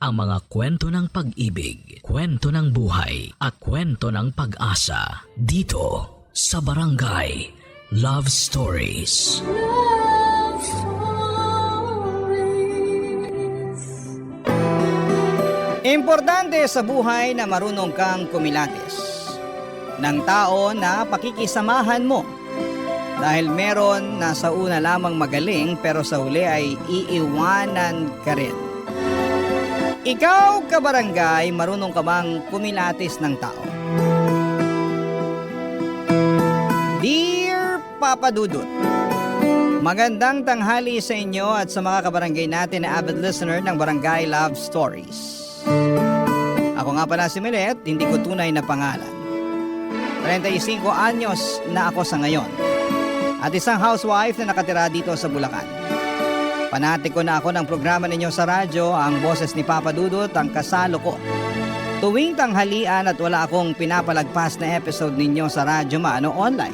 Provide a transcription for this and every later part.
ang mga kwento ng pag-ibig, kwento ng buhay, at kwento ng pag-asa dito sa Barangay Love Stories. Love Stories. Importante sa buhay na marunong kang kumilatis ng tao na pakikisamahan mo. Dahil meron na sa una lamang magaling pero sa huli ay iiwanan ka rin. Ikaw, kabarangay, marunong ka bang kumilatis ng tao? Dear Papa Dudut, magandang tanghali sa inyo at sa mga kabarangay natin na avid listener ng Barangay Love Stories. Ako nga pala si Milet, hindi ko tunay na pangalan. 35 anyos na ako sa ngayon. At isang housewife na nakatira dito sa Bulacan. Panati ko na ako ng programa ninyo sa radyo, ang boses ni Papa Dudut, ang kasalo ko. Tuwing tanghalian at wala akong pinapalagpas na episode ninyo sa radyo maano online.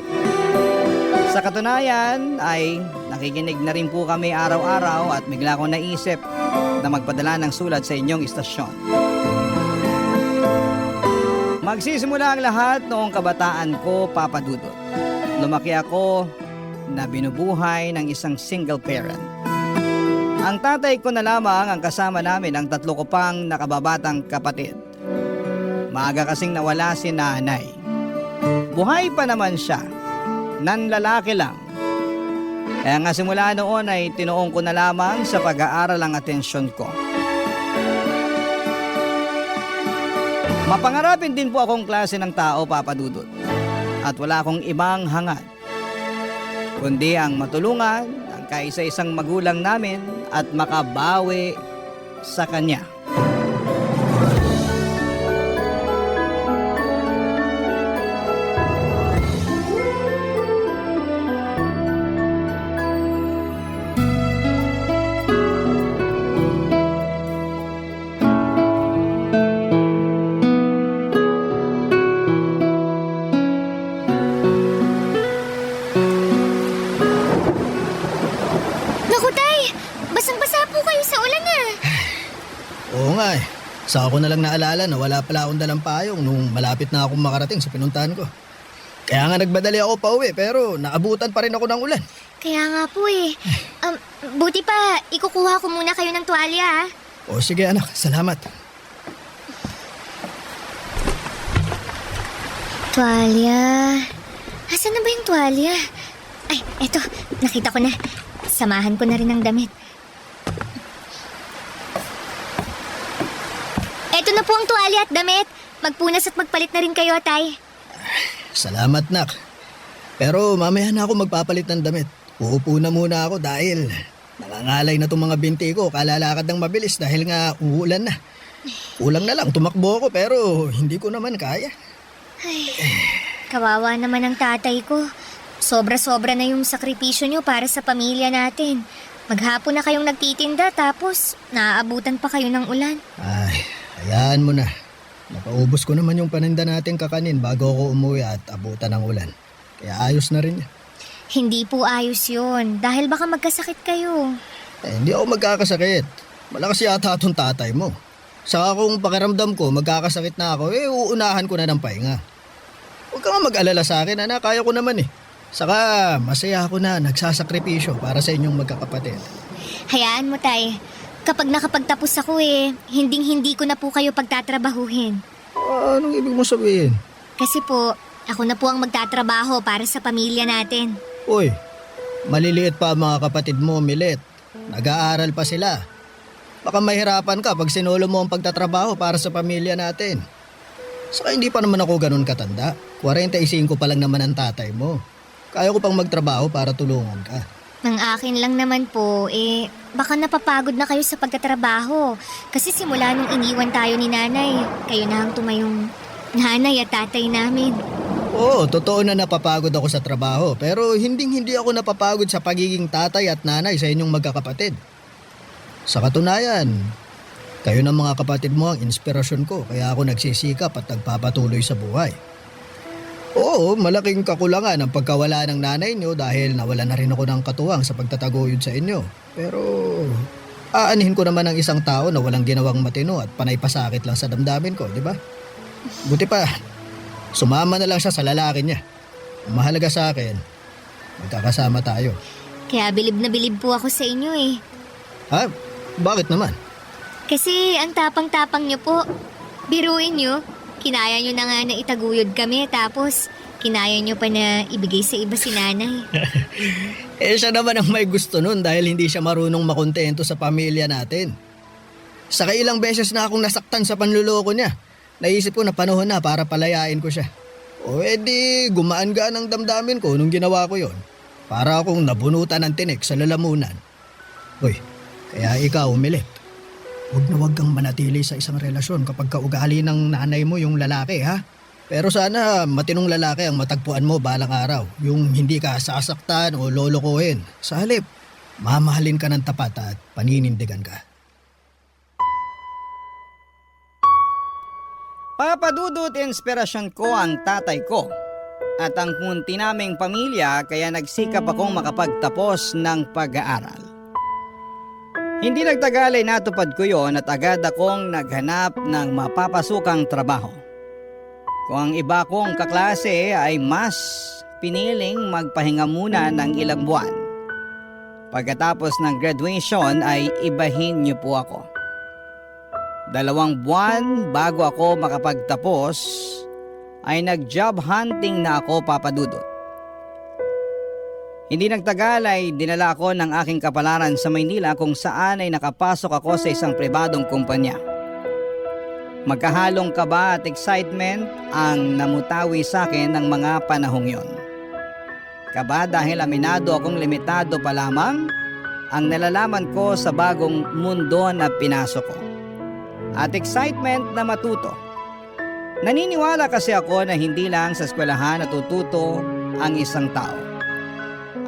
Sa katunayan ay nakikinig na rin po kami araw-araw at bigla akong naisip na magpadala ng sulat sa inyong istasyon. Magsisimula ang lahat noong kabataan ko, Papa Dudut. Lumaki ako na binubuhay ng isang single parent. Ang tatay ko na lamang ang kasama namin ang 3 ko pang nakababatang kapatid. Maaga kasing nawala si nanay. Buhay pa naman siya, nanlalaki lang. Kaya nga simula noon ay tinuong ko na lamang sa pag-aaral ang atensyon ko. Mapangarapin din po akong klase ng tao, Papa Dudut. At wala akong ibang hangad kundi ang matulungan ang kaisa-isang magulang namin at makabawi sa kanya. Oo nga eh. Saka ko na lang naalala na wala pala akong dalang payong nung malapit na akong makarating sa pinuntahan ko. Kaya nga nagbadali ako pa uwi pero naabutan pa rin ako ng ulan. Kaya nga po eh. Buti pa, ikukuha ko muna kayo ng tuwalya ha. O sige anak, salamat. Tuwalya. Asan na ba yung tuwalya? Ay, eto, nakita ko na. Samahan ko na rin ng damit. Eto na po ang tuwalya at damit. Magpunas at magpalit na rin kayo, tay. Salamat nak. Pero mamaya na ako magpapalit ng damit. Uupo na muna ako dahil nangangalay na itong mga binti ko. Kalalakad ng mabilis dahil nga uulan na. Kulang na lang, tumakbo ako pero hindi ko naman kaya. Ay, kawawa naman ang tatay ko. Sobra-sobra na yung sakripisyo nyo para sa pamilya natin. Maghapon na kayong nagtitinda tapos naaabutan pa kayo ng ulan. Ay, hayaan mo na. Napaubos ko naman yung paninda natin kakanin bago ako umuwi at abutan ng ulan. Kaya ayos na rin yan. Hindi po ayos yun dahil baka magkasakit kayo. Hindi ako magkakasakit. Malakas yata itong tatay mo. Saka kung pakiramdam ko magkakasakit na ako, uunahan ko na ng pahinga. Huwag ka nga mag-alala sa akin, anak. Kaya ko naman eh. Saka masaya ako na nagsasakripisyo para sa inyong magkakapatid. Hayaan mo, tay. Kapag nakapagtapos ako hinding-hindi ko na po kayo pagtatrabahuhin. Anong ibig mo sabihin? Kasi po, ako na po ang magtatrabaho para sa pamilya natin. Uy, maliliit pa ang mga kapatid mo, Milet. Nag-aaral pa sila. Baka mahirapan ka pag sinulo mo ang pagtatrabaho para sa pamilya natin. Saka hindi pa naman ako ganun katanda. 45 pa lang naman ang tatay mo. Kaya ko pang magtrabaho para tulungan ka. Ang akin lang naman po, baka napapagod na kayo sa pagtatrabaho. Kasi simula nung iniwan tayo ni nanay, kayo na ang tumayong nanay at tatay namin. Oo, totoo na napapagod ako sa trabaho. Pero hindi ako napapagod sa pagiging tatay at nanay sa inyong magkakapatid. Sa katunayan, kayo ng mga kapatid mo ang inspirasyon ko. Kaya ako nagsisikap at nagpapatuloy sa buhay. Oo, malaking kakulangan ang pagkawala ng nanay niyo dahil nawala na rin ako ng katuwang sa pagtataguyod sa inyo. Pero Aanhin ko naman ang isang tao na walang ginawang matino at panay pasakit lang sa damdamin ko, di ba? Buti pa, sumama na lang siya sa lalaki niya. Ang mahalaga sa akin, magkakasama tayo. Kaya bilib na bilib po ako sa inyo eh. Ha? Bakit naman? Kasi ang tapang-tapang niyo po. Biruin niyo, kinaya niyo na nga na itaguyod kami tapos kinaya niyo pa na ibigay sa iba si nanay. Siya naman ang may gusto nun dahil hindi siya marunong makontento sa pamilya natin. Saka ilang beses na akong nasaktan sa panluloko niya. Naisip ko na panahon na para palayain ko siya. O edi gumaan-gaan ang damdamin ko nung ginawa ko yon. Para akong nabunutan ng tinik sa lalamunan. Hoy, kaya ikaw umilit. Huwag kang manatili sa isang relasyon kapag kaugali ng nanay mo yung lalaki, ha? Pero sana matinong lalaki ang matagpuan mo balang araw. Yung hindi ka sasaktan o lolokohin. Sa halip, mamahalin ka ng tapat at paninindigan ka. Papadudot inspirasyon ko ang tatay ko at ang munti naming pamilya kaya nagsikap akong makapagtapos ng pag-aaral. Hindi nagtagal ay natupad ko yon at agad akong naghanap ng mapapasukang trabaho. Kung ang iba kong kaklase ay mas piniling magpahinga muna ng ilang buwan. Pagkatapos ng graduation ay ibahin niyo po ako. 2 buwan bago ako makapagtapos ay nag-job hunting na ako, Papadudot. Hindi nagtagal ay dinala ako ng aking kapalaran sa Maynila kung saan ay nakapasok ako sa isang pribadong kumpanya. Magkahalong kaba at excitement ang namutawi sa akin ng mga panahong yon. Kaba dahil aminado akong limitado pa lamang ang nalalaman ko sa bagong mundo na pinasok ko. At excitement na matuto. Naniniwala kasi ako na hindi lang sa eskwelahan natututo ang isang tao.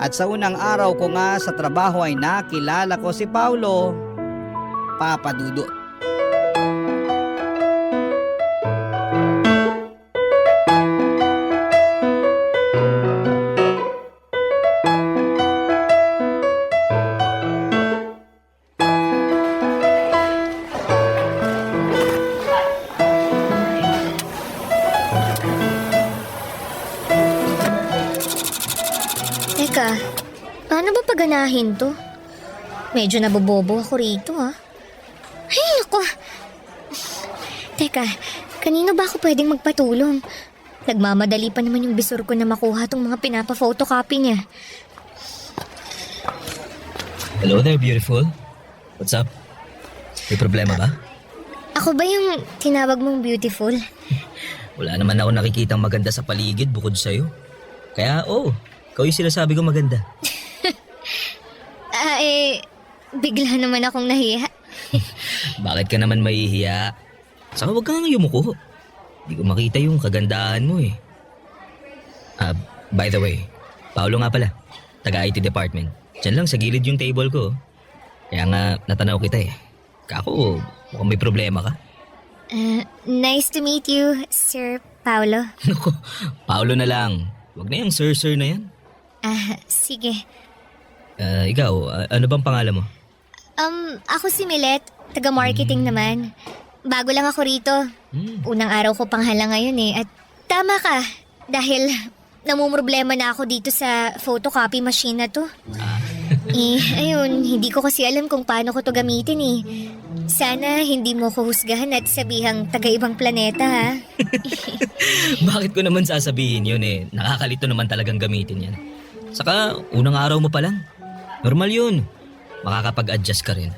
At sa unang araw ko nga sa trabaho ay nakilala ko si Paulo, Papadudot. Teka, paano ba paganahin to? Medyo nabobobo ako rito ha. Ay, naku! Teka, kanino ba ako pwedeng magpatulong? Nagmamadali pa naman yung bisor ko na makuha tong mga pinapa-photocopy niya. Hello there, beautiful. What's up? May problema ba? Ako ba yung tinawag mong beautiful? Wala naman ako nakikitang maganda sa paligid bukod sa'yo. Kaya ikaw yung sinasabi ko maganda. Bigla naman akong nahiya. Bakit ka naman mahihiya? Saka huwag kang yumuko. Hindi ko makita yung kagandahan mo eh. By the way, Paolo nga pala. Taga-IT department. Diyan lang sa gilid yung table ko. Kaya nga natanaw kita eh. Kako, mukhang may problema ka. Nice to meet you, Sir Paulo. Naku, Paolo na lang. Huwag na yung sir na yan. Sige. Ikaw, ano bang pangalan mo? Ako si Milet, taga-marketing naman. Bago lang ako rito. Unang araw ko panghala ngayon eh. At tama ka, dahil namumroblema na ako dito sa photocopy machine na to. Ayun, hindi ko kasi alam kung paano ko to gamitin eh. Sana hindi mo ko husgahan at sabihang taga-ibang planeta ha. Bakit ko naman sasabihin yun eh? Nakakalito naman talagang gamitin yan. Saka, unang araw mo pa lang. Normal yun. Makakapag-adjust ka rin.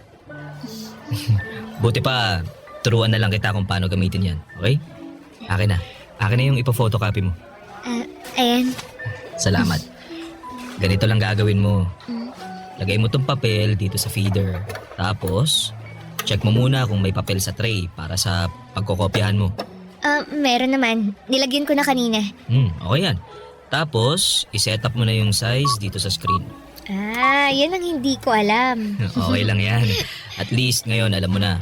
Buti pa, turuan na lang kita kung paano gamitin yan. Okay? Akin na yung ipo-photocopy mo. Ayan. Salamat. Ganito lang gagawin mo. Lagay mo tong papel dito sa feeder. Tapos, check mo muna kung may papel sa tray para sa pagkokopyahan mo. Meron naman. Nilagyan ko na kanina. Okay yan. Tapos, iset up mo na yung size dito sa screen. Yan ang hindi ko alam. Okay lang yan. At least ngayon alam mo na.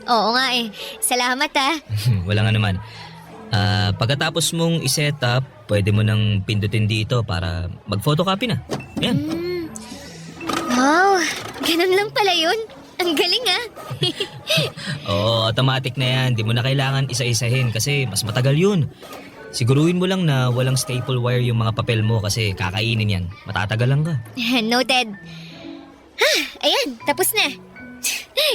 Oo nga eh. Salamat ha. Wala nga naman. Pagkatapos mong iset up, pwede mo nang pindutin dito para mag-photocopy na. Yan. Wow, ganun lang pala yun. Ang galing ah. Oo, automatic na yan. Di mo na kailangan isa-isahin kasi mas matagal yun. Siguruhin mo lang na walang staple wire yung mga papel mo kasi kakainin yan. Matatagalan ka. Noted. Ayan, tapos na.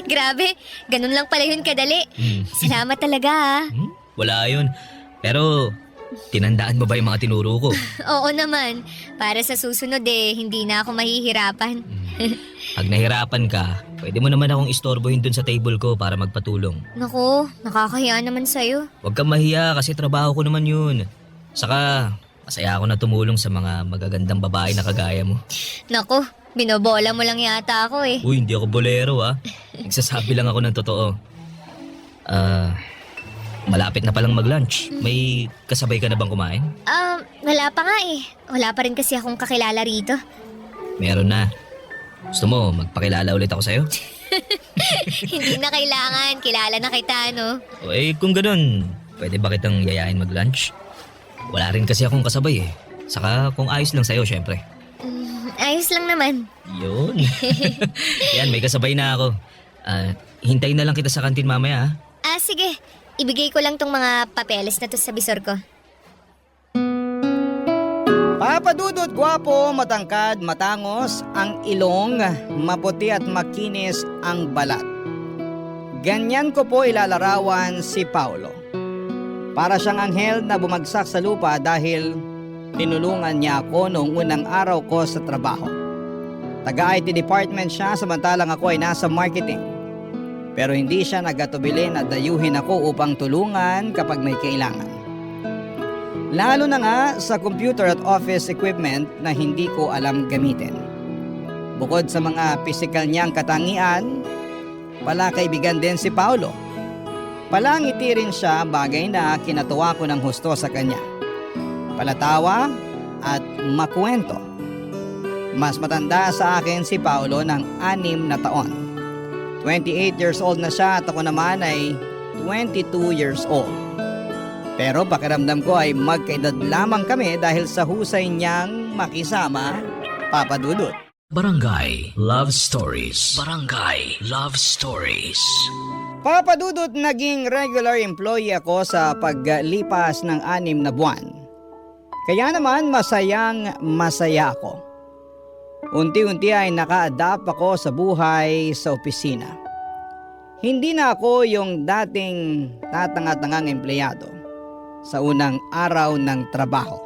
Grabe, ganun lang pala yun kadali. Salamat talaga ah. Wala yun. Pero, tinandaan mo ba yung mga tinuro ko? Oo naman, para sa susunod hindi na ako mahihirapan. Pag nahirapan ka, pwede mo naman akong istorbohin dun sa table ko para magpatulong. Naku, nakakahiya naman sa'yo. Huwag kang mahiya kasi trabaho ko naman yun. Saka, masaya ako na tumulong sa mga magagandang babae na kagaya mo. Naku, binobola mo lang yata ako eh. Uy, hindi ako bolero Nagsasabi lang ako ng totoo. Malapit na palang mag-lunch. May kasabay ka na bang kumain? Wala pa nga eh. Wala pa rin kasi akong kakilala rito. Meron na. Gusto mo, magpakilala ulit ako sa'yo? Hindi na kailangan, kilala na kita no. Kung ganun, pwede ba kitang yayain mag-lunch? Wala rin kasi akong kasabay Saka kung ayos lang sa'yo, syempre. Ayos lang naman. Yun. Yan, may kasabay na ako. Hintayin na lang kita sa kantin mamaya Sige. Ibigay ko lang tong mga papeles na to sa bisor ko. Papa Dudut, gwapo, matangkad, matangos, ang ilong, maputi at makinis ang balat. Ganyan ko po ilalarawan si Paulo. Para siyang anghel na bumagsak sa lupa dahil tinulungan niya ako noong unang araw ko sa trabaho. Taga-IT department siya samantalang ako ay nasa marketing. Pero hindi siya nagatubili na dayuhin ako upang tulungan kapag may kailangan. Lalo na nga sa computer at office equipment na hindi ko alam gamitin. Bukod sa mga pisikal niyang katangian, palakaibigan din si Paulo. Palangiti rin siya, bagay na kinatuwa ko ng husto sa kanya. Palatawa at makuwento. Mas matanda sa akin si Paulo ng 6 na taon. 28 years old na siya at ako naman ay 22 years old. Pero pakiramdam ko ay magkaedad lamang kami dahil sa husay niyang makisama, Papa Dudut. Barangay Love Stories. Barangay Love Stories. Papa Dudut, naging regular employee ako sa paglipas ng 6 na buwan. Kaya naman masaya ako. Unti-unti ay naka-adapt ako sa buhay sa opisina. Hindi na ako yung dating tatanga-tangang empleyado sa unang araw ng trabaho.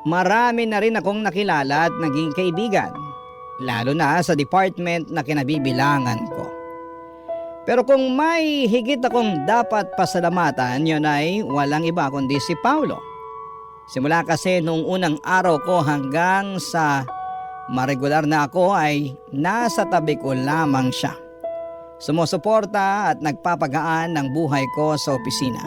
Marami na rin akong nakilala at naging kaibigan, lalo na sa department na kinabibilangan ko. Pero kung may higit akong dapat pasalamatan, yun ay walang iba kundi si Paulo. Simula kasi nung unang araw ko hanggang sa maregular na ako ay nasa tabi ko lamang siya. Sumusuporta at nagpapagaan ng buhay ko sa opisina.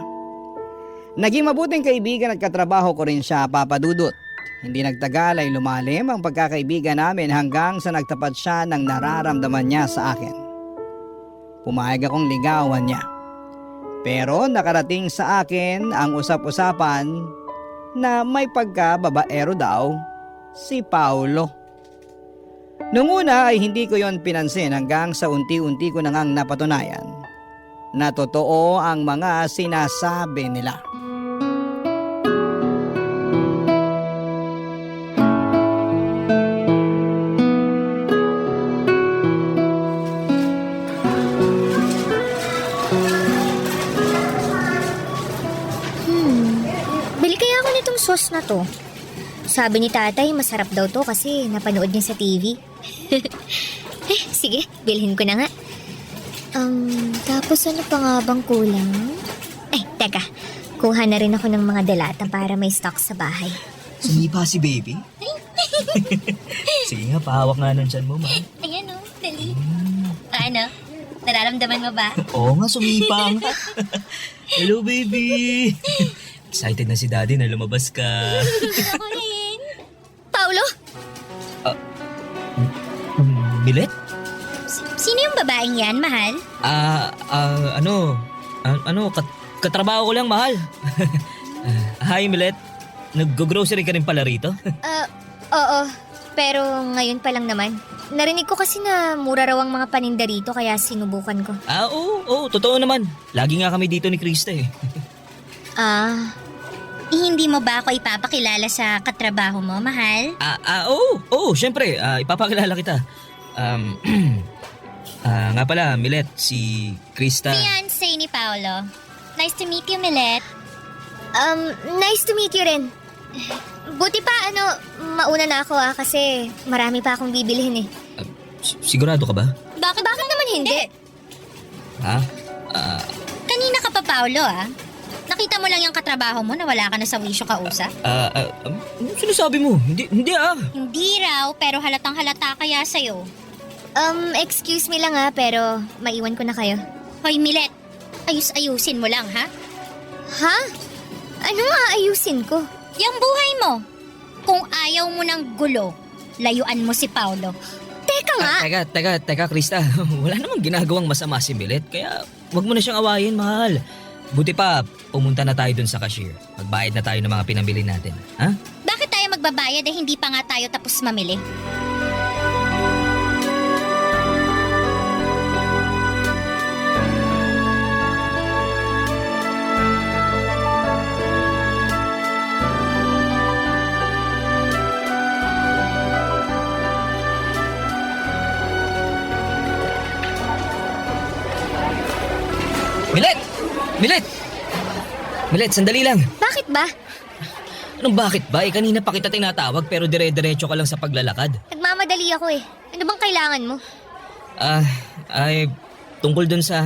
Naging mabuting kaibigan at katrabaho ko rin siya, Papa Dudut. Hindi nagtagal ay lumalim ang pagkakaibigan namin hanggang sa nagtapat siya ng nararamdaman niya sa akin. Pumayag akong ligawan niya. Pero nakarating sa akin ang usap-usapan na may pagkababaero daw si Paulo. Noong una ay hindi ko yon pinansin hanggang sa unti-unti ko nang napatunayan na totoo ang mga sinasabi nila. Bili kaya ako nitong sauce na to. Sabi ni tatay, masarap daw to kasi napanood niya sa TV. Sige, bilhin ko na nga. Tapos ano pa nga bang kulang? Teka. Kuha na rin ako ng mga delata para may stock sa bahay. Sumipa si baby? Sige nga, pahawak nga ng tiyan mo, ma. Ayan o, dali. Ano? Nararamdaman mo ba? Oo nga, sumipang. Hello, baby. Excited na si daddy na lumabas ka. Ako rin. Paulo? Milet? Sino yung babaeng yan, mahal? Katrabaho ko lang, mahal. Hi, Milet. Nag-grocery ka rin pala rito? Oo. Pero ngayon pa lang naman. Narinig ko kasi na mura raw ang mga paninda rito kaya sinubukan ko. Oo, totoo naman. Lagi nga kami dito ni Krista eh. Hindi mo ba ako ipapakilala sa katrabaho mo, mahal? Oo, syempre. Ipapakilala kita. Nga pala, Milet, si Krista. Fiancé ni Paolo. Nice to meet you, Milet. Nice to meet you rin. Buti pa mauna na ako kasi marami pa akong bibilhin eh. Sigurado ka ba? Bakit naman hindi? Ha? Kanina ka pa, Paolo, Nakita mo lang yung katrabaho mo na wala ka na sa wisyo kausap? Ano sinasabi mo? Hindi Hindi raw, pero halatang halata kaya sa'yo. Excuse me lang pero maiwan ko na kayo. Hoy, Milet, ayusin mo lang, ha? Ha? Ano nga ayusin ko? Yung buhay mo. Kung ayaw mo ng gulo, layuan mo si Paolo. Teka nga! Teka, Krista. Wala namang ginagawang masama si Milet, kaya wag mo na siyang awayin, mahal. Buti pa, pumunta na tayo dun sa cashier. Magbayad na tayo ng mga pinamili natin. Ha? Bakit tayo magbabayad hindi pa nga tayo tapos mamili? Milet, sandali lang. Bakit ba? Anong bakit ba? Kanina pa kita tinatawag pero dire-diretso ka lang sa paglalakad. Nagmamadali ako eh. Ano bang kailangan mo? Tungkol dun sa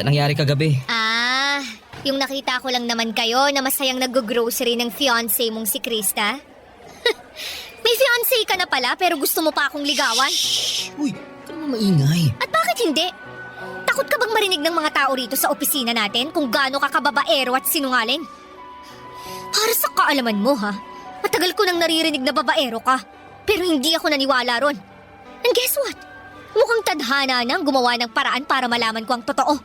nangyari kagabi. Yung nakita ko lang naman kayo na masayang nag-grocery ng fiancé mong si Krista. May fiancé ka na pala pero gusto mo pa akong ligawan? Uy, ka naman maingay. At bakit hindi? Takot ka bang marinig ng mga tao rito sa opisina natin kung gaano ka kababaero at sinungaling? Para sa kaalaman mo matagal ko nang naririnig na babaero ka, pero hindi ako naniwala ron. And guess what? Mukhang tadhana nang gumawa ng paraan para malaman ko ang totoo.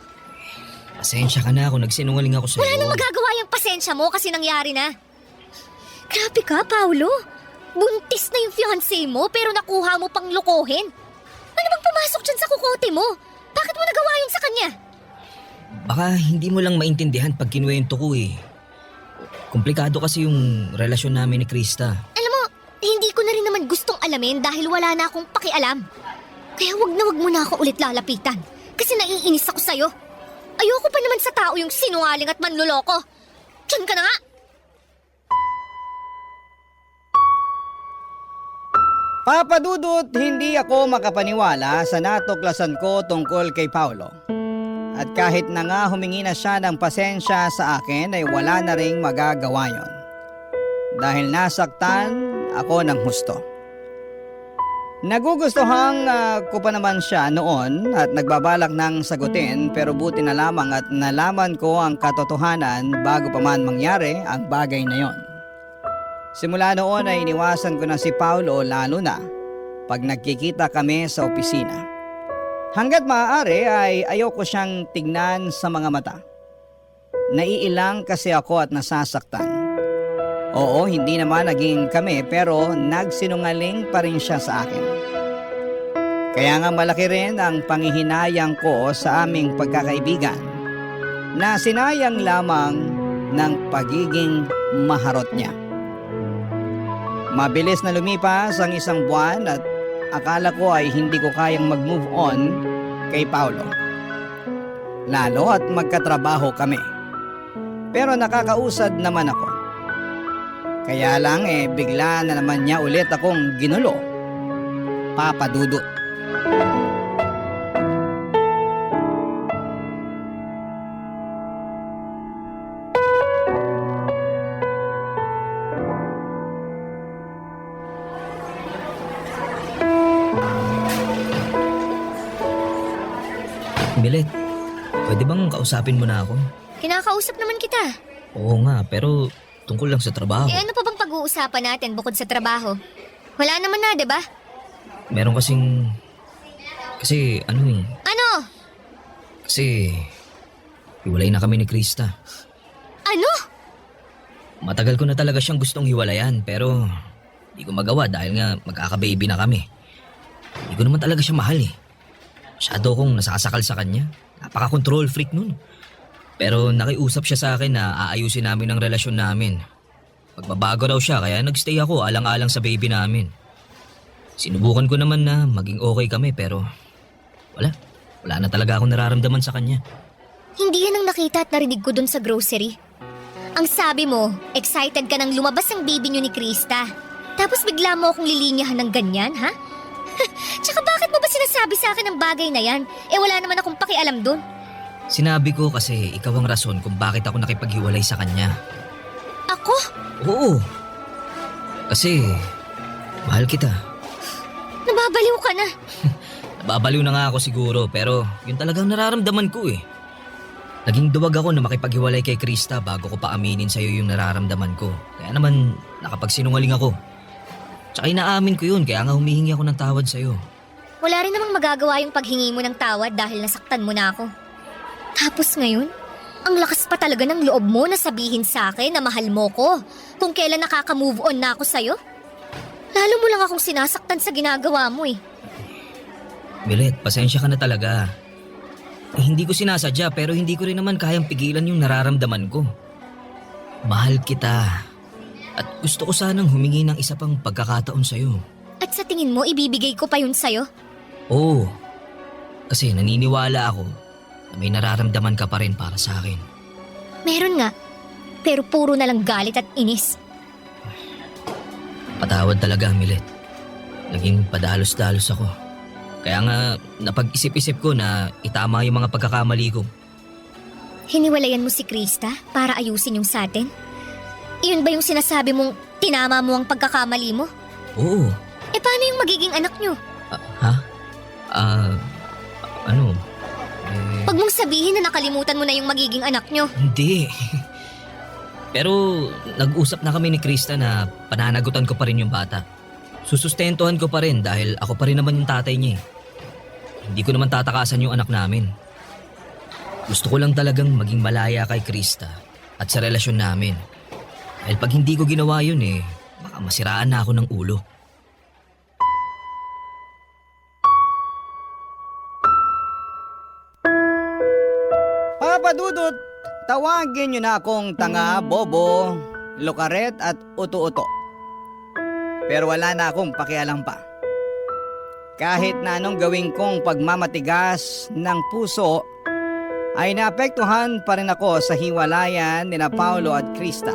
Pasensya ka na kung nagsinungaling ako sa'yo. Wala nang magagawa yung pasensya mo kasi nangyari na. Grabe ka, Paolo. Buntis na yung fiancé mo pero nakuha mo pang lokohin. Ano bang pumasok dyan sa kukote mo? Bakit mo nagawa yun sa kanya? Baka hindi mo lang maintindihan pag kinuwento ko eh. Komplikado kasi yung relasyon namin ni Krista. Alam mo, hindi ko na rin naman gustong alamin dahil wala na akong pakialam. Kaya wag mo na ako ulit lalapitan. Kasi naiinis ako sa'yo. Ayoko pa naman sa tao yung sinungaling at manluloko. Diyan ka na nga! Papadudot, hindi ako makapaniwala sa natuklasan ko tungkol kay Paolo. At kahit na nga humingi na siya ng pasensya sa akin ay wala na ring magagawa yon. Dahil nasaktan ako ng husto. Nagugustuhan ko pa naman siya noon at nagbabalak ng sagutin pero buti na lamang at nalaman ko ang katotohanan bago pa man mangyari ang bagay na yon. Simula noon ay iniwasan ko na si Paolo lalo na pag nagkikita kami sa opisina. Hanggat maaari ay ayoko siyang tignan sa mga mata. Naiilang kasi ako at nasasaktan. Oo, hindi naman naging kami pero nagsinungaling pa rin siya sa akin. Kaya nga malaki rin ang panghihinayang ko sa aming pagkakaibigan na sinayang lamang ng pagiging maharot niya. Mabilis na lumipas ang isang buwan at akala ko ay hindi ko kayang mag-move on kay Paolo. Lalo at magkatrabaho kami. Pero nakakausad naman ako. Kaya lang bigla na naman niya ulit akong ginulo. Papadudot. Milet, pwede bang kausapin mo na ako? Kinakausap naman kita. Oo nga, pero tungkol lang sa trabaho. Ano pa bang pag-uusapan natin bukod sa trabaho? Wala naman na, diba? Meron kasing... Kasi ano? Kasi... hiwalay na kami ni Krista. Ano? Matagal ko na talaga siyang gustong hiwalayan pero... Hindi ko magawa dahil nga magkaka-baby na kami. Hindi ko naman talaga siya mahal eh. Masyado akong nasasakal sa kanya. Napaka-control freak nun. Pero nakiusap siya sa akin na aayusin namin ang relasyon namin. Magbabago raw siya kaya nagstay ako alang-alang sa baby namin. Sinubukan ko naman na maging okay kami pero wala. Wala na talaga akong nararamdaman sa kanya. Hindi yan ang nakita at narinig ko dun sa grocery. Ang sabi mo, excited ka nang lumabas ang baby niyo ni Krista. Tapos bigla mo akong lilinyahan ng ganyan, ha? Tsaka bakit mo ba sinasabi sa akin ang bagay na yan? Eh wala naman akong pakialam dun. Sinabi ko kasi ikaw ang rason kung bakit ako nakipaghiwalay sa kanya. Ako? Oo. Kasi mahal kita. Nababaliw ka na. Nababaliw na nga ako siguro pero yun talagang nararamdaman ko eh. Naging duwag ako na makipaghiwalay kay Krista bago ko pa aminin sa'yo yung nararamdaman ko. Kaya naman nakapagsinungaling ako. Tsaka inaamin ko yun kaya nga humihingi ako ng tawad sa'yo. Wala rin namang magagawa yung paghingi mo ng tawad dahil nasaktan mo na ako. Tapos ngayon, ang lakas pa talaga ng loob mo na sabihin sa akin na mahal mo ko kung kailan nakaka-move on na ako sa'yo. Lalo mo lang akong sinasaktan sa ginagawa mo eh. Milet, pasensya ka na talaga. Hindi ko sinasadya pero hindi ko rin naman kayang pigilan yung nararamdaman ko. Mahal kita. At gusto ko sanang humingi ng isa pang pagkakataon sa'yo. At sa tingin mo, ibibigay ko pa yun sa'yo? Oo. Kasi naniniwala ako na may nararamdaman ka pa rin para sa akin. Meron nga, pero puro na lang galit at inis. Patawad talaga, Milet. Naging padalos-dalos ako. Kaya nga napag-isip-isip ko na itama yung mga pagkakamali ko. Hiniwalayan mo si Krista para ayusin yung sa atin? Iyon ba yung sinasabi mong tinama mo ang pagkakamali mo? Oo. Eh paano yung magiging anak nyo? Ha? Ano? Huwag mong sabihin na nakalimutan mo na yung magiging anak nyo. Hindi. Pero nag-usap na kami ni Krista na pananagutan ko pa rin yung bata. Susustentuhan ko pa rin dahil ako pa rin naman yung tatay niya eh. Hindi ko naman tatakasan yung anak namin. Gusto ko lang talagang maging malaya kay Krista at sa relasyon namin. Dahil pag hindi ko ginawa yun eh, baka masiraan na ako ng ulo. Papa Dudut, tawagin niyo na akong tanga, bobo, lukaret at uto-uto. Pero wala na akong pakialam pa. Kahit na anong gawin kong pagmamatigas ng puso, ay naapektuhan pa rin ako sa hiwalayan ni na Paulo at Krista.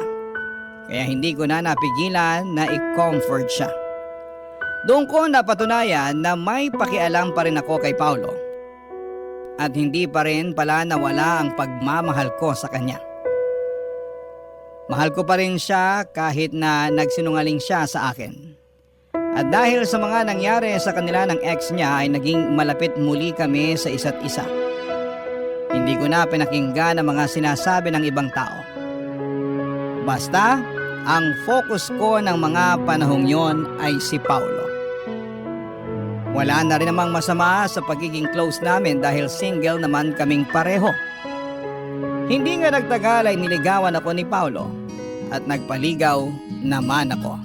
Kaya hindi ko na napigilan na i-comfort siya. Doon ko napatunayan na may pakialam pa rin ako kay Paulo. At hindi pa rin pala nawala ang pagmamahal ko sa kanya. Mahal ko pa rin siya kahit na nagsinungaling siya sa akin. At dahil sa mga nangyari sa kanila ng ex niya ay naging malapit muli kami sa isa't isa. Hindi ko na pinakinggan ang mga sinasabi ng ibang tao. Basta, ang focus ko ng mga panahong yon ay si Paulo. Wala na rin namang masama sa pagiging close namin dahil single naman kaming pareho. Hindi nga nagtagal ay niligawan ako ni Paulo at nagpaligaw naman ako.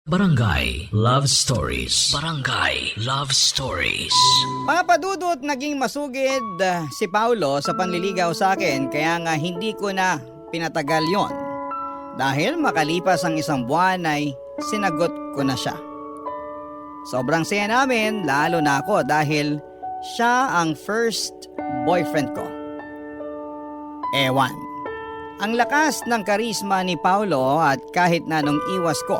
Barangay Love Stories. Barangay Love Stories. Papadudot naging masugid si Paulo sa panliligaw sa akin kaya nga hindi ko na pinatagal yon. Dahil makalipas ang isang buwan ay sinagot ko na siya. Sobrang saya namin lalo na ako dahil siya ang first boyfriend ko. Ewan. Ang lakas ng karisma ni Paulo at kahit na nung iwas ko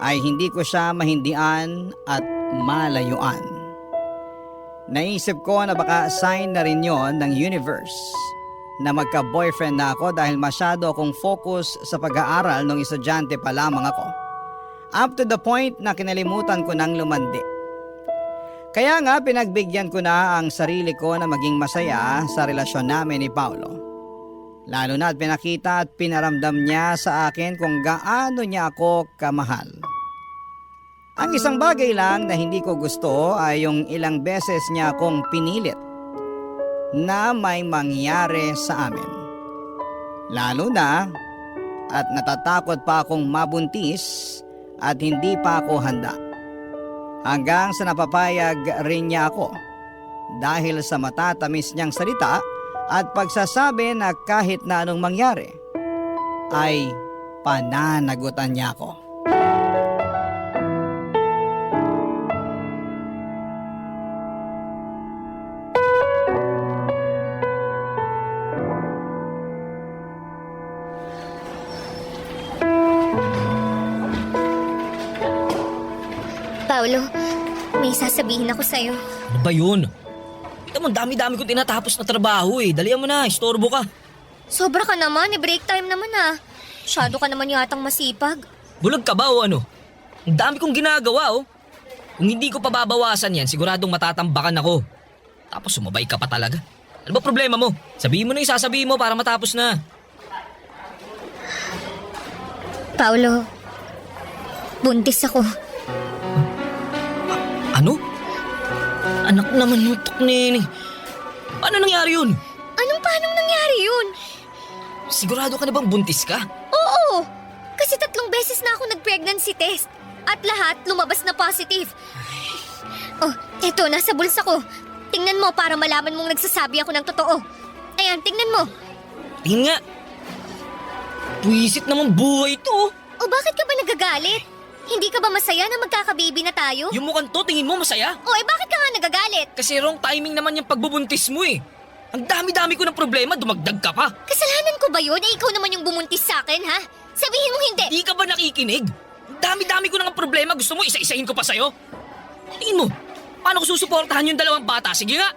ay hindi ko siya mahindian at malayuan. Naisip ko na baka sign na rin yon ng universe na magka-boyfriend na ako dahil masyado akong focus sa pag-aaral nung estudyante pa lamang ako. Up to the point na kinalimutan ko nang lumandi. Kaya nga pinagbigyan ko na ang sarili ko na maging masaya sa relasyon namin ni Paulo. Lalo na at pinakita at pinaramdam niya sa akin kung gaano niya ako kamahal. Ang isang bagay lang na hindi ko gusto ay yung ilang beses niya akong pinilit na may mangyari sa amin. Lalo na at natatakot pa akong mabuntis at hindi pa ako handa. Hanggang sa napapayag rin niya ako dahil sa matatamis niyang salita at pagsasabi na kahit na anong mangyari ay pananagutan niya ako. Paolo, may sasabihin ako sa'yo. Ano ba yun? Kita mo, dami-dami kong tinatapos na trabaho eh. Dalihan mo na, istorbo ka. Sobra ka naman, break time naman ah. Masyado ka naman yatang masipag. Bulag ka ba o ano? Ang dami kong ginagawa oh. Kung hindi ko pababawasan yan, siguradong matatambakan ako. Tapos sumabay ka pa talaga. Ano ba problema mo? Sabihin mo na yung sasabihin mo para matapos na. Paolo, buntis ako. Ano? Anak naman yung tuknini. Paano nangyari yun? Paanong nangyari yun? Sigurado ka na bang buntis ka? Oo! Kasi 3 beses na ako nag-pregnancy test. At lahat lumabas na positive. Oh, eto, nasa bulsa ko. Tingnan mo para malaman mong nagsasabi ako ng totoo. Ayan, tingnan mo. Tingin nga. Puwisit naman buhay ito. O bakit ka ba nagagalit? Hindi ka ba masaya na magkakababy na tayo? Yung mukhang to, tingin mo masaya? O bakit ka nga nagagalit? Kasi wrong timing naman yung pagbubuntis mo eh. Ang dami-dami ko ng problema, dumagdag ka pa. Kasalanan ko ba yun? Ikaw naman yung bumuntis sa akin, ha? Sabihin mo hindi. Di ka ba nakikinig? Ang dami-dami ko ng problema, gusto mo isa-isahin ko pa sa'yo? Tingin mo, paano ko susuportahan yung 2 bata? Sige nga.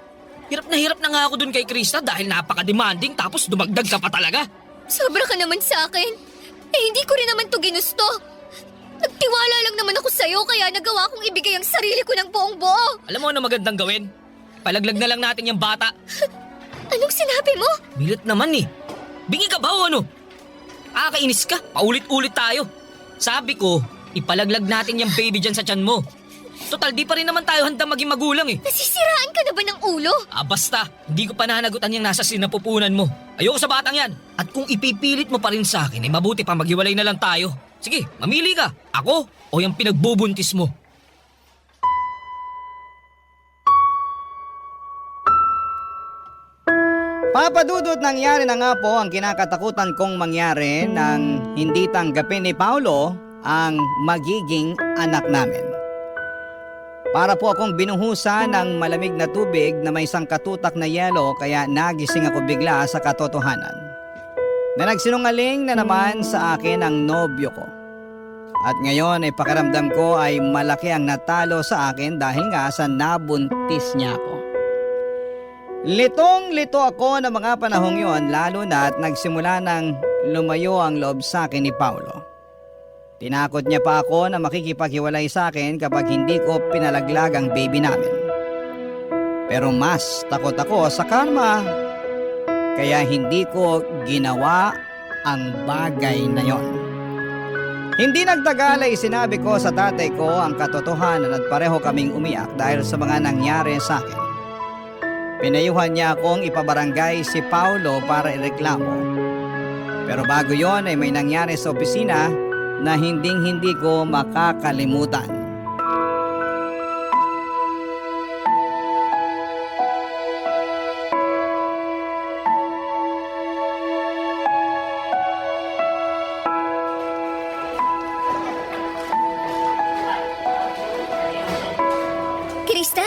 Hirap na nga ako dun kay Krista dahil napaka-demanding tapos dumagdag ka pa talaga. Sobra ka naman sa akin. Eh hindi ko rin naman to ginusto. Nagtiwala lang naman ako sa'yo kaya nagawa kong ibigay ang sarili ko ng buong buo. Alam mo ano magandang gawin? Palaglag na lang natin yung bata. Anong sinabi mo? Milit naman eh. Bingi ka ba o ano? Kakainis ka, paulit-ulit tayo. Sabi ko, ipalaglag natin yung baby dyan sa tiyan mo. Total, di pa rin naman tayo handa maging magulang eh. Nasisiraan ka na ba ng ulo? Basta, hindi ko pananagutan yung nasa sinapupunan mo. Ayoko sa batang yan. At kung ipipilit mo pa rin sa akin, mabuti pa maghiwalay na lang tayo. Sige, mamili ka. Ako o yung pinagbubuntis mo. Papadudot, nangyari na nga po ang kinakatakutan kong mangyari nang hindi tanggapin ni Paolo ang magiging anak namin. Para po akong binuhusan ng malamig na tubig na may isang katutak na yelo kaya nagising ako bigla sa katotohanan. Na nagsinungaling na naman sa akin ang nobyo ko. At ngayon ay pakiramdam ko ay malaki ang natalo sa akin dahil nga sa nabuntis niya ako. Litong-lito ako ng mga panahong yon lalo na at nagsimula nang lumayo ang loob sa akin ni Paolo. Tinakot niya pa ako na makikipaghiwalay sa akin kapag hindi ko pinalaglag ang baby namin. Pero mas takot ako sa karma kaya hindi ko ginawa ang bagay na yon. Hindi nagtagal ay sinabi ko sa tatay ko ang katotohanan at pareho kaming umiyak dahil sa mga nangyari sa akin. Pinayuhan niya akong ipabarangay si Paolo para ireklamo. Pero bago yon ay may nangyari sa opisina na hindi ko makakalimutan. Krista,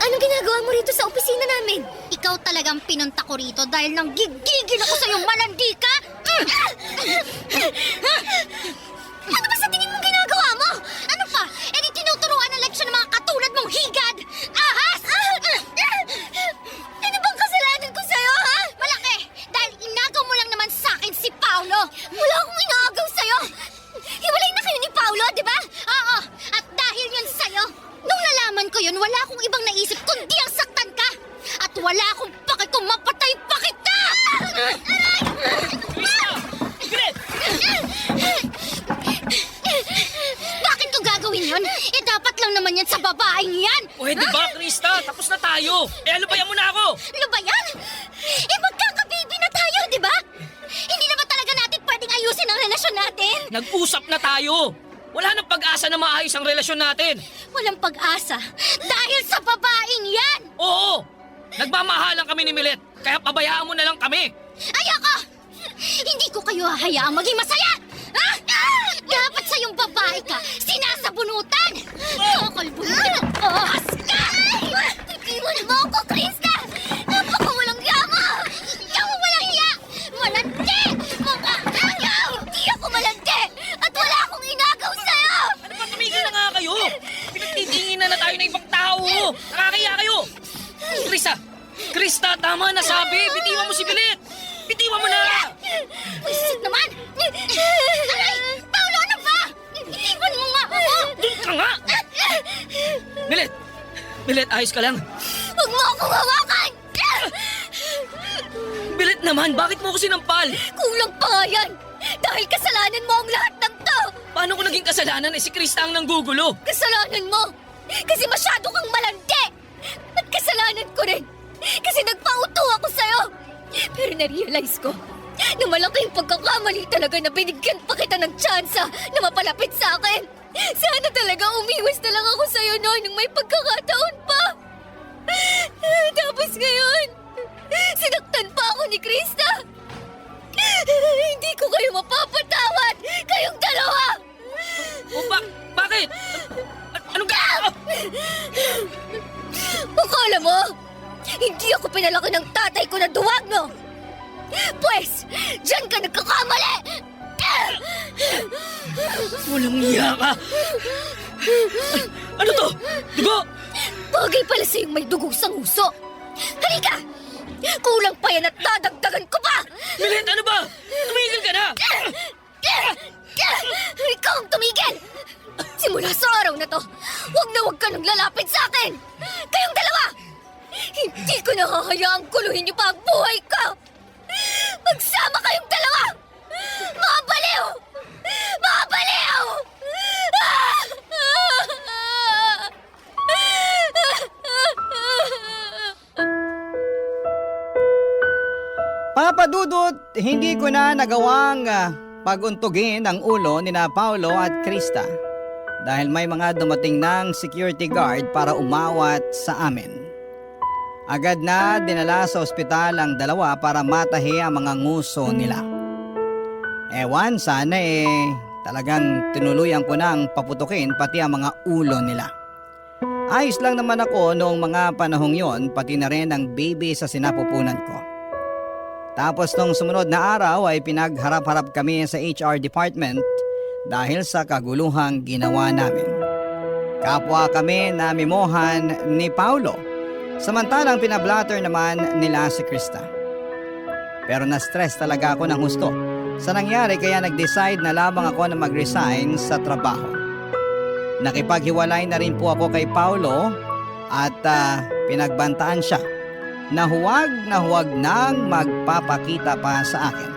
anong ginagawa mo rito sa opisina namin? Ikaw talagang pinunta ko rito dahil nang gigigil ako sa'yo, malandi ka! Ano ba sa tingin mong ginagawa mo? Ano pa? E di tinuturuan ng leksyon ng mga katulad mong higad! Ahas! Ano bang kasalanan ko sa'yo, ha? Malaki! Dahil inagaw mo lang naman sa akin si Paolo! Wala akong inaagaw sa'yo. Hiwalay na kayo ni Paolo, di ba? Oo! At dahil yun sa'yo, nung nalaman ko yun, wala akong ibang naisip kundi ang saktan ka! At wala akong paki kung mapatay pa kita! Bakit ko gagawin yun? Eh dapat lang naman yan sa babaeng yan! Pwede ba, Krista? Tapos na tayo. Alubayan mo na ako. Ano ba yan? Eh magkakababy na tayo, di ba? Hindi na ba talaga natin pwedeng ayusin ang relasyon natin? Nag-usap na tayo. Wala nang pag-asa na maayos ang relasyon natin. Walang pag-asa dahil sa babaeng yan! Oo! Nagmamahalan kami ni Milet, kaya pabayaan mo na lang kami. Ayoko! Hindi ko kayo hahayaang maging masaya! Ah! Dapat sa yung babae ka, sinasabunutan! Kakalbunutan ang ahas ka! Iwan mo ako, Krista! Napakawalang hiya mo! Hindi ako walang hiya! Malandi! Mga ayaw! Hindi ako malandi! At wala akong inagaw sa'yo! Ano ba, tumigil na nga kayo? Pinagtitingin na tayo ng ibang tao. Nakakaya kayo. Krista, tama na sabi. Bitiwan mo si Milet. Bitiwan mo na! Wisit naman! Aray! Paulo, ano ba? Iwan mo nga ako! Doon ka nga! Milet, ayos ka lang. Huwag mo akong hawakan! Milet naman, bakit mo ako sinampal? Kulang pa nga yan! Dahil kasalanan mo ang lahat ng to! Paano ko naging kasalanan? Si Krista ang nanggugulo. Kasalanan mo! Kasi masyado kang malandi! At kasalanan ko rin! Kasi nagpauto ako sa'yo! Pero na-realize ko na malaki yung pagkakamali talaga na binigyan pa kita ng tsansa na mapalapit sa akin! Sana talaga umiwas na lang ako sa'yo noon nung may pagkakataon pa! Tapos ngayon, sinaktan pa ako ni Krista! Hindi ko kayo mapapatawad! Kayong dalawa! O bakit? Anong Akala mo, hindi ako pinalaki ng tatay ko na duwag mo! Pwes, dyan ka nagkakamali! Walang iya ka! Ano to? Dugo! Bagay pala sa'yong may dugo sa nguso! Halika! Kulang pa yan at dadagdagan ko pa! Milet, ano ba? Tumigil ka na! Ikaw ang tumigil! Simula sa araw na to, huwag ka nang lalapit sa akin! Kayong dalawa! Hindi ko nahahayaang guluhin niyo pa ang buhay ko! Magsama kayong dalawa! Mga baliw! Mga baliw! Papa Dudut, hindi ko na nagawang paguntugin ang ulo ni na Paulo at Krista dahil may mga dumating ng security guard para umawat sa amin. Agad na dinala sa ospital ang dalawa para matahi ang mga nguso nila. Ewan, sana talagang tinuluyan ko nang paputukin pati ang mga ulo nila. Ayos lang naman ako noong mga panahong yon, pati na rin ang baby sa sinapupunan ko. Tapos nung sumunod na araw ay pinagharap-harap kami sa HR department dahil sa kaguluhang ginawa namin. Kapwa kami na mimohan ni Paulo, samantalang pinablatter naman nila si Krista. Pero na-stress talaga ako ng husto sa nangyari kaya nag-decide na lamang ako na mag-resign sa trabaho. Nakipaghiwalay na rin po ako kay Paulo at pinagbantaan siya na huwag nang magpapakita pa sa akin.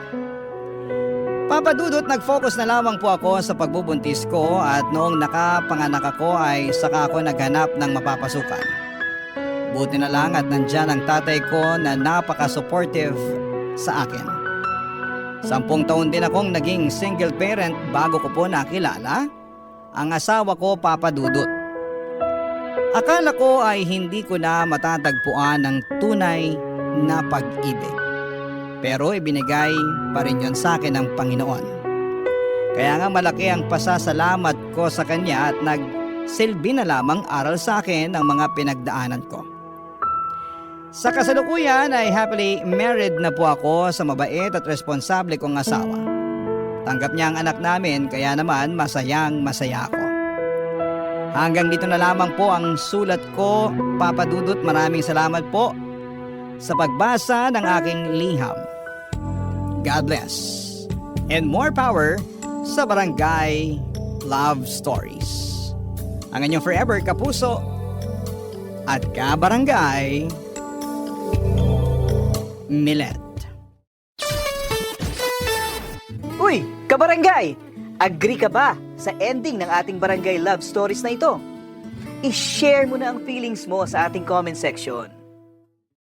Papa Dudut, nag-focus na lamang po ako sa pagbubuntis ko at noong nakapanganak ako ay saka ako naghanap ng mapapasukan. Buti na lang at nandyan ang tatay ko na napaka-supportive sa akin. 10 taon din akong naging single parent bago ko po nakilala ang asawa ko, Papa Dudut. Akala ko ay hindi ko na matatagpuan ang tunay na pag-ibig. Pero ibinigay pa rin yon sa akin ng Panginoon. Kaya nga malaki ang pasasalamat ko sa Kanya at nagsilbi na lamang aral sa akin ang mga pinagdaanan ko. Sa kasalukuyan ay happily married na po ako sa mabait at responsable kong asawa. Tanggap niya ang anak namin kaya naman masayang masaya ako. Hanggang dito na lamang po ang sulat ko, Papa Dudut. Maraming salamat po sa pagbasa ng aking liham. God bless. And more power sa Barangay Love Stories. Ang inyong forever kapuso at kabarangay, Milet. Uy, kabarangay! Agree ka ba sa ending ng ating barangay love stories na ito? I-share mo na ang feelings mo sa ating comment section.